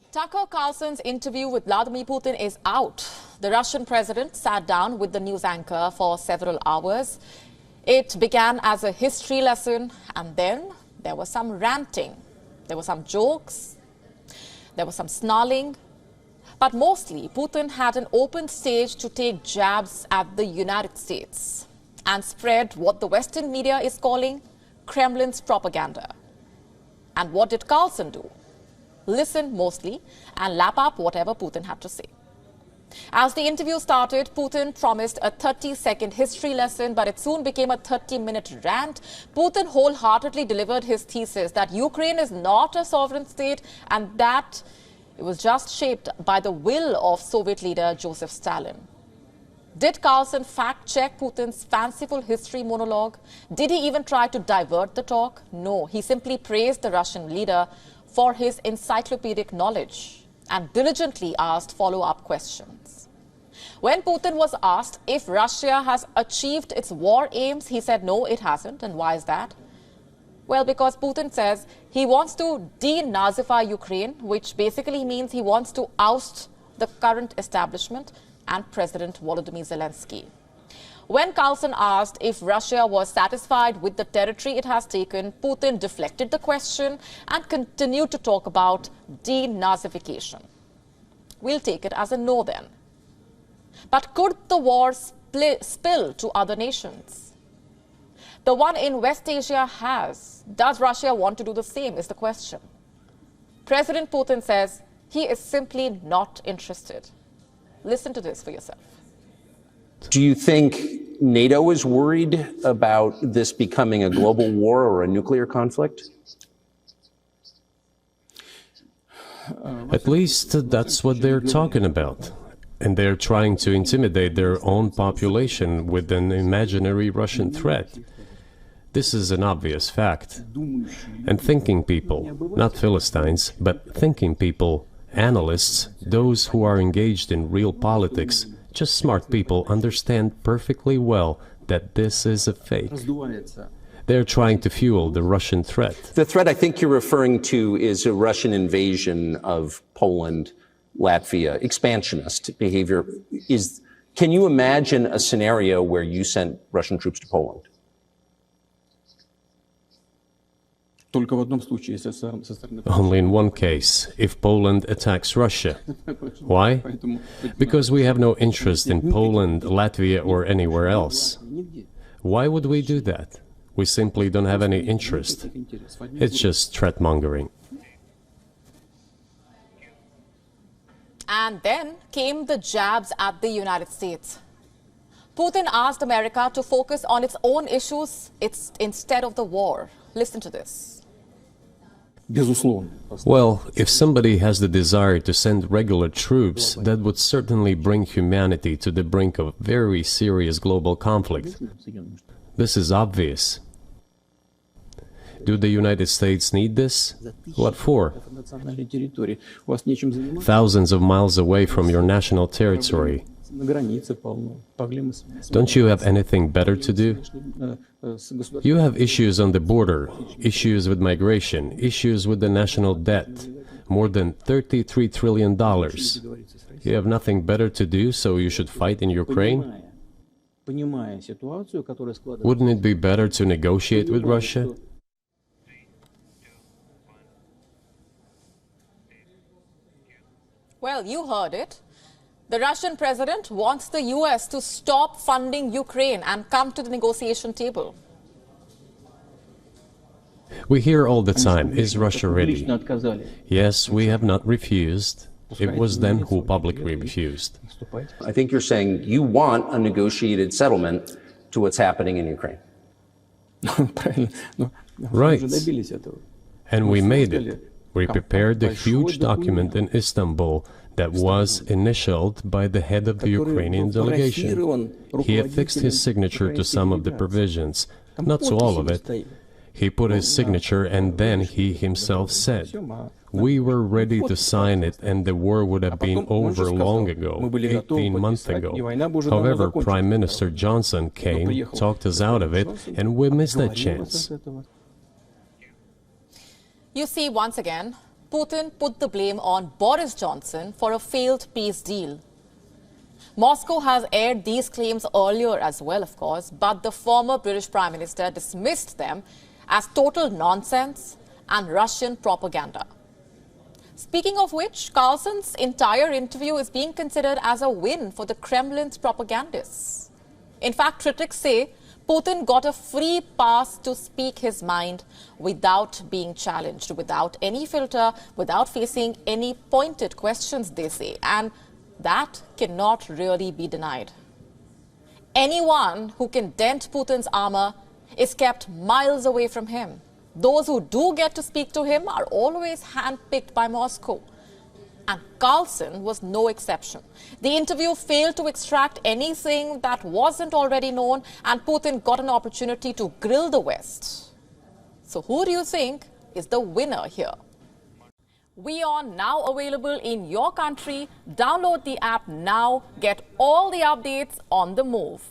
Tucker Carlson's interview with Vladimir Putin is out. The Russian president sat down with the news anchor for several hours. It began as a history lesson, and then there was some ranting. There were some jokes. There was some snarling. But mostly, Putin had an open stage to take jabs at the United States and spread what the Western media is calling Kremlin's propaganda. And what did Carlson do? Listen mostly and lap up whatever Putin had to say. As the interview started, Putin promised a 30-second history lesson, but it soon became a 30-minute rant. Putin wholeheartedly delivered his thesis that Ukraine is not a sovereign state and that it was just shaped by the will of Soviet leader Joseph Stalin. Did Carlson fact-check Putin's fanciful history monologue? Did he even try to divert the talk? No, he simply praised the Russian leader for his encyclopedic knowledge and diligently asked follow-up questions. When Putin was asked if Russia has achieved its war aims, he said no, it hasn't. And why is that? Well, because Putin says he wants to denazify Ukraine, which basically means he wants to oust the current establishment and President Volodymyr Zelensky. When Carlson asked if Russia was satisfied with the territory it has taken, Putin deflected the question and continued to talk about denazification. We'll take it as a no then. But could the war spill to other nations? The one in West Asia has. Does Russia want to do the same is the question. President Putin says he is simply not interested. Listen to this for yourself. Do you think NATO is worried about this becoming a global war or a nuclear conflict? At least that's what they're talking about. And they're trying to intimidate their own population with an imaginary Russian threat. This is an obvious fact. And thinking people, not Philistines, but thinking people, analysts, those who are engaged in real politics, just smart people understand perfectly well that this is a fake. They're trying to fuel the Russian threat. The threat I think you're referring to is a Russian invasion of Poland, Latvia, expansionist behavior. Can you imagine a scenario where you sent Russian troops to Poland? Only in one case, if Poland attacks Russia. Why? Because we have no interest in Poland, Latvia, or anywhere else. Why would we do that? We simply don't have any interest. It's just threat-mongering. And then came the jabs at the United States. Putin asked America to focus on its own issues instead of the war. Listen to this. Well, if somebody has the desire to send regular troops, that would certainly bring humanity to the brink of very serious global conflict. This is obvious. Do the United States need this? What for? Thousands of miles away from your national territory. Don't you have anything better to do? You have issues on the border, issues with migration, issues with the national debt, more than $33 trillion. You have nothing better to do, so you should fight in Ukraine? Wouldn't it be better to negotiate with Russia? Well, you heard it. The Russian president wants the US to stop funding Ukraine and come to the negotiation table. We hear all the time, is Russia ready? Yes, we have not refused. It was them who publicly refused. I think you're saying you want a negotiated settlement to what's happening in Ukraine. Right. And we made it. We prepared a huge document in Istanbul that was initialed by the head of the Ukrainian delegation. He affixed his signature to some of the provisions, not to all of it. He put his signature and then he himself said, we were ready to sign it and the war would have been over long ago, 18 months ago. However, Prime Minister Johnson came, talked us out of it, and we missed that chance. You see, once again, Putin put the blame on Boris Johnson for a failed peace deal. Moscow has aired these claims earlier as well, of course, but the former British Prime Minister dismissed them as total nonsense and Russian propaganda. Speaking of which, Carlson's entire interview is being considered as a win for the Kremlin's propagandists. In fact, critics say Putin got a free pass to speak his mind without being challenged, without any filter, without facing any pointed questions, they say. And that cannot really be denied. Anyone who can dent Putin's armor is kept miles away from him. Those who do get to speak to him are always handpicked by Moscow. And Carlson was no exception. The interview failed to extract anything that wasn't already known, and Putin got an opportunity to grill the West. So who do you think is the winner here? WION now available in your country. Download the app now. Get all the updates on the move.